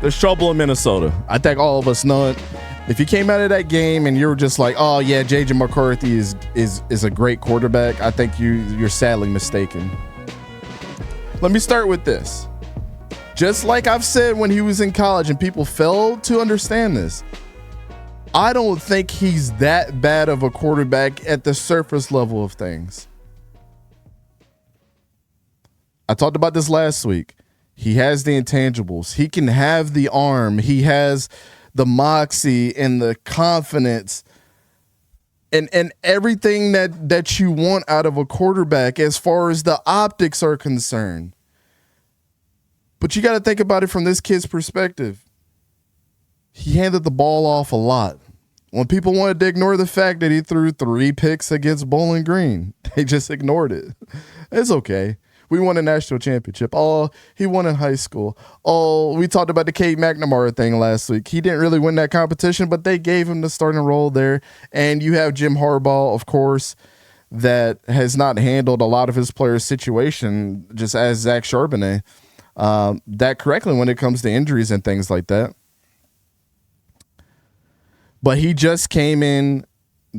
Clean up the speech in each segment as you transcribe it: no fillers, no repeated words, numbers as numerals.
There's trouble in Minnesota. I think all of us know it. If you came out of that game and you were just like, oh yeah, JJ McCarthy is a great quarterback, I think you're sadly mistaken. Let me start with this. Just like I've said when he was in college and people failed to understand this, I don't think he's that bad of a quarterback at the surface level of things. I talked about this last week. He has the intangibles. He can have the arm. He has the moxie and the confidence and everything that you want out of a quarterback as far as the optics are concerned. But you got to think about it from this kid's perspective. He handed the ball off a lot. When people wanted to ignore the fact that he threw 3 picks against Bowling Green, they just ignored it. It's okay. We won a national championship. Oh, he won in high school. Oh, we talked about the Cade McNamara thing last week. He didn't really win that competition, but they gave him the starting role there. And you have Jim Harbaugh, of course, that has not handled a lot of his players' situation, just as Zach Charbonnet, that correctly when it comes to injuries and things like that. But he just came in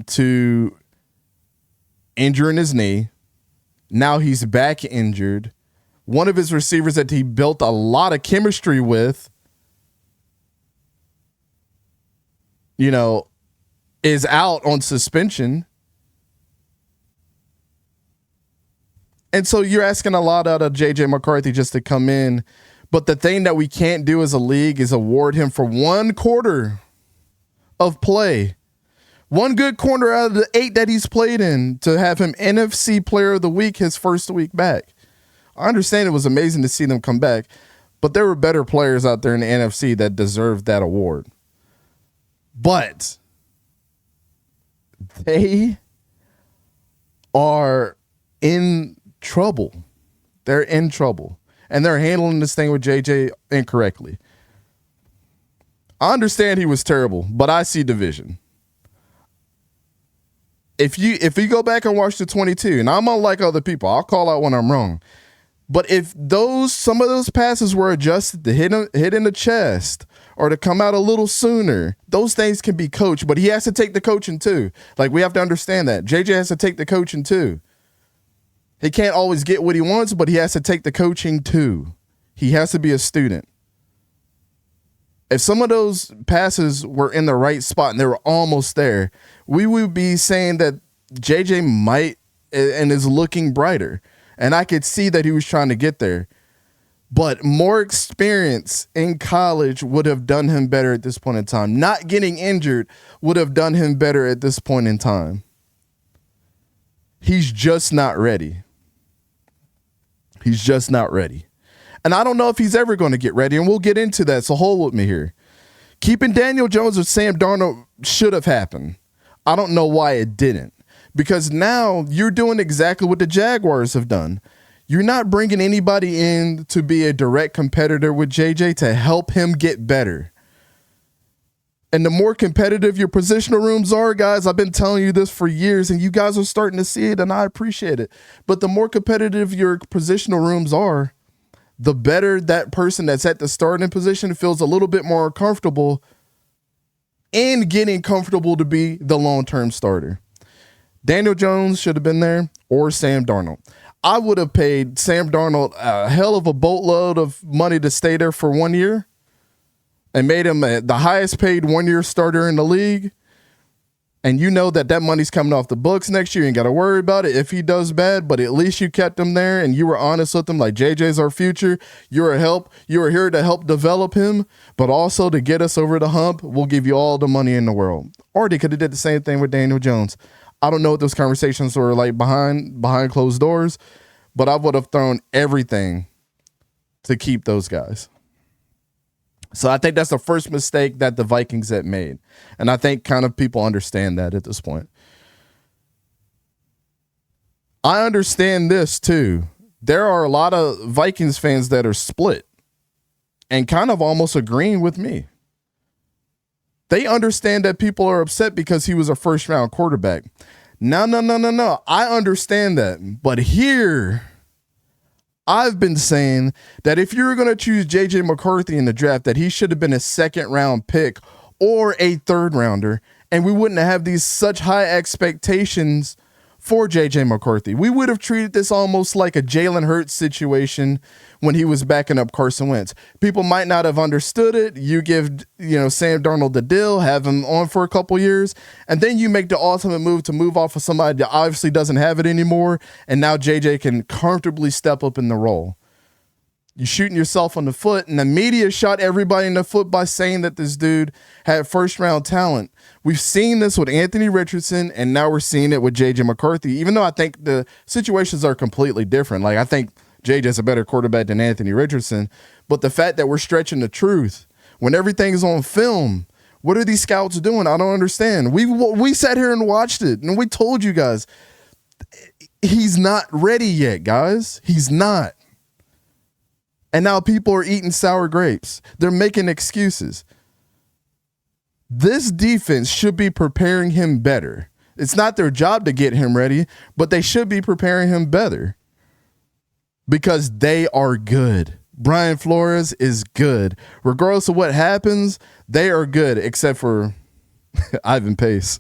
to injuring his knee. Now he's back injured. One of his receivers that he built a lot of chemistry with, is out on suspension. And so you're asking a lot out of JJ McCarthy just to come in. But the thing that we can't do as a league is award him for 1 quarter of play. 1 good corner out of the 8 that he's played in to have him NFC Player of the Week his first week back. I understand it was amazing to see them come back, but there were better players out there in the NFC that deserved that award. But they are in trouble. They're in trouble. And they're handling this thing with JJ incorrectly. I understand he was terrible, but I see division. If you go back and watch the 22, and I'm unlike other people, I'll call out when I'm wrong. But if some of those passes were adjusted to hit in the chest or to come out a little sooner, those things can be coached. But he has to take the coaching too. Like, we have to understand that. JJ has to take the coaching too. He can't always get what he wants, but he has to take the coaching too. He has to be a student. If some of those passes were in the right spot and they were almost there, we would be saying that JJ might and is looking brighter. And I could see that he was trying to get there. But more experience in college would have done him better at this point in time. Not getting injured would have done him better at this point in time. He's just not ready. He's just not ready. And I don't know if he's ever going to get ready, and we'll get into that, so hold with me here. Keeping Daniel Jones or Sam Darnold should have happened. I don't know why it didn't. Because now you're doing exactly what the Jaguars have done. You're not bringing anybody in to be a direct competitor with JJ to help him get better. And the more competitive your positional rooms are, guys, I've been telling you this for years, and you guys are starting to see it, and I appreciate it. But the more competitive your positional rooms are, the better that person that's at the starting position feels a little bit more comfortable in getting comfortable to be the long-term starter. Daniel Jones should have been there, or Sam Darnold. I would have paid Sam Darnold a hell of a boatload of money to stay there for 1 year and made him the highest paid 1-year starter in the league. And you know that money's coming off the books next year. You ain't got to worry about it if he does bad, but at least you kept him there and you were honest with him, like, JJ's our future. You're here to help develop him, but also to get us over the hump. We'll give you all the money in the world. Or they could have did the same thing with Daniel Jones. I don't know what those conversations were like behind closed doors, but I would have thrown everything to keep those guys. So I think that's the first mistake that the Vikings had made. And I think kind of people understand that at this point. I understand this too. There are a lot of Vikings fans that are split and kind of almost agreeing with me. They understand that people are upset because he was a first-round quarterback. No. I understand that. But here, I've been saying that if you're going to choose JJ McCarthy in the draft, that he should have been a second round pick or a third rounder, and we wouldn't have these such high expectations for JJ McCarthy. We would have treated this almost like a Jalen Hurts situation when he was backing up Carson Wentz. People might not have understood it. You give, Sam Darnold the deal, have him on for a couple years, and then you make the ultimate move to move off of somebody that obviously doesn't have it anymore, and now JJ can comfortably step up in the role. You're shooting yourself on the foot, and the media shot everybody in the foot by saying that this dude had first-round talent. We've seen this with Anthony Richardson, and now we're seeing it with JJ McCarthy, even though I think the situations are completely different. Like, I think JJ's a better quarterback than Anthony Richardson, but the fact that we're stretching the truth, when everything's on film, what are these scouts doing? I don't understand. We sat here and watched it, and we told you guys, he's not ready yet, guys. He's not. And now people are eating sour grapes. They're making excuses. This defense should be preparing him better. It's not their job to get him ready, but they should be preparing him better because they are good. Brian Flores is good. Regardless of what happens, they are good, except for Ivan Pace.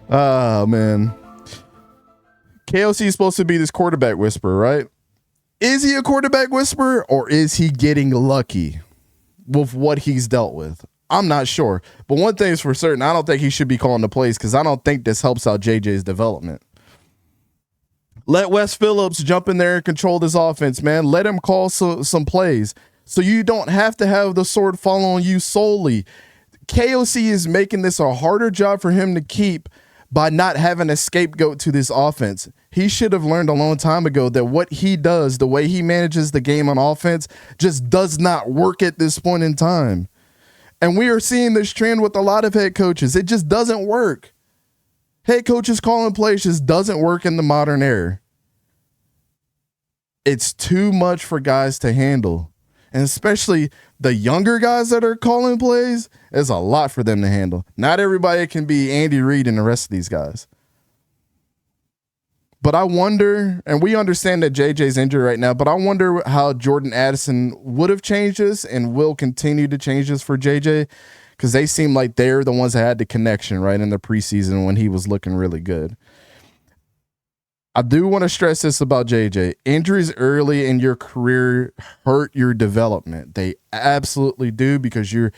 Oh, man. KOC is supposed to be this quarterback whisperer, right? Is he a quarterback whisperer, or is he getting lucky with what he's dealt with? I'm not sure. But one thing is for certain, I don't think he should be calling the plays because I don't think this helps out JJ's development. Let Wes Phillips jump in there and control this offense, man. Let him call some plays so you don't have to have the sword fall on you solely. KOC is making this a harder job for him to keep by not having a scapegoat to this offense. He should have learned a long time ago that what he does, the way he manages the game on offense, just does not work at this point in time. And we are seeing this trend with a lot of head coaches. It just doesn't work. Head coaches calling plays just doesn't work in the modern era. It's too much for guys to handle. And especially the younger guys that are calling plays, it's a lot for them to handle. Not everybody can be Andy Reid and the rest of these guys. But I wonder, and we understand that JJ's injured right now, but I wonder how Jordan Addison would have changed this and will continue to change this for JJ, because they seem like they're the ones that had the connection right in the preseason when he was looking really good. I do want to stress this about JJ. Injuries early in your career hurt your development. They absolutely do, because you're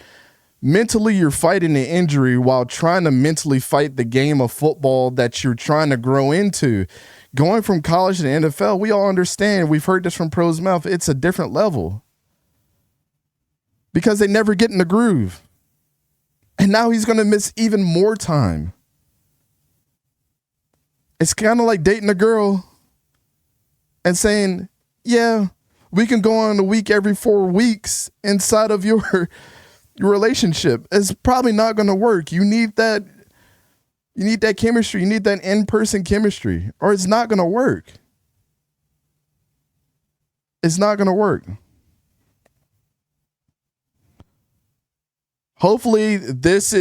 fighting the injury while trying to mentally fight the game of football that you're trying to grow into. Going from college to the NFL, we all understand. We've heard this from pros' mouth. It's a different level because they never get in the groove. And now he's going to miss even more time. It's kind of like dating a girl and saying, yeah, we can go on a week every 4 weeks inside of your relationship. It's probably not going to work. You need that chemistry. You need that in-person chemistry, or it's not going to work. It's not going to work. Hopefully this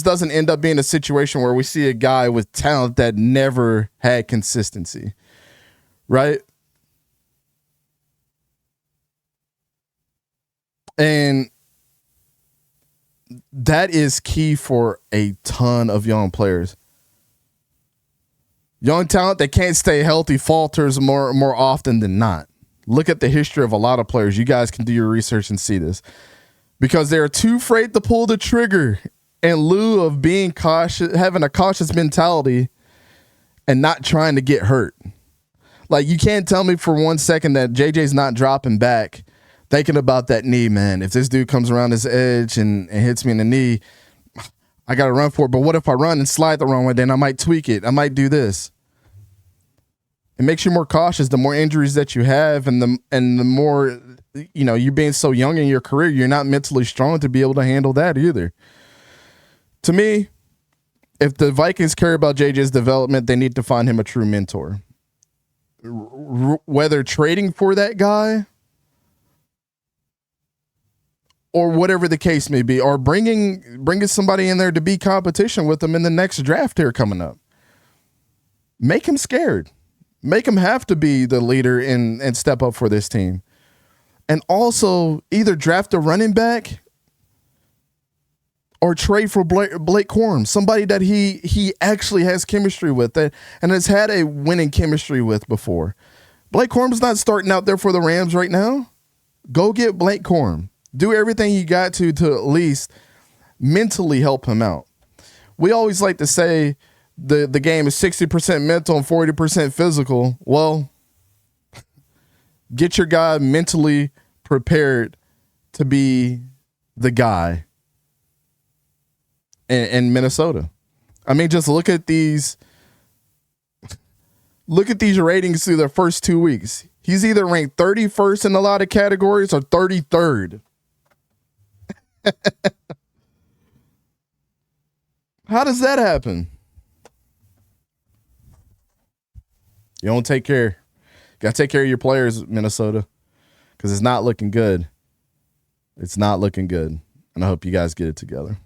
doesn't end up being a situation where we see a guy with talent that never had consistency, right? And that is key for a ton of young players. Young talent that can't stay healthy falters more often than not. Look at the history of a lot of players. You guys can do your research and see this. Because they're too afraid to pull the trigger in lieu of being cautious, having a cautious mentality and not trying to get hurt. Like, you can't tell me for 1 second that JJ's not dropping back thinking about that knee, man. If this dude comes around this edge and hits me in the knee, I got to run for it. But what if I run and slide the wrong way? Then I might tweak it. I might do this. It makes you more cautious. The more injuries that you have and the more, you're being so young in your career, you're not mentally strong to be able to handle that either. To me, if the Vikings care about JJ's development, they need to find him a true mentor. Whether trading for that guy or whatever the case may be, or bringing somebody in there to be competition with them in the next draft here coming up. Make him scared. Make him have to be the leader and step up for this team. And also either draft a running back or trade for Blake Corum, somebody that he actually has chemistry with and has had a winning chemistry with before. Blake Corum's not starting out there for the Rams right now. Go get Blake Corum. Do everything you got to at least mentally help him out. We always like to say the game is 60% mental and 40% physical. Well, get your guy mentally prepared to be the guy in Minnesota. I mean, just look at these ratings through their first 2 weeks. He's either ranked 31st in a lot of categories or 33rd. How does that happen? You don't take care. Got to take care of your players, Minnesota, because it's not looking good. It's not looking good. And I hope you guys get it together.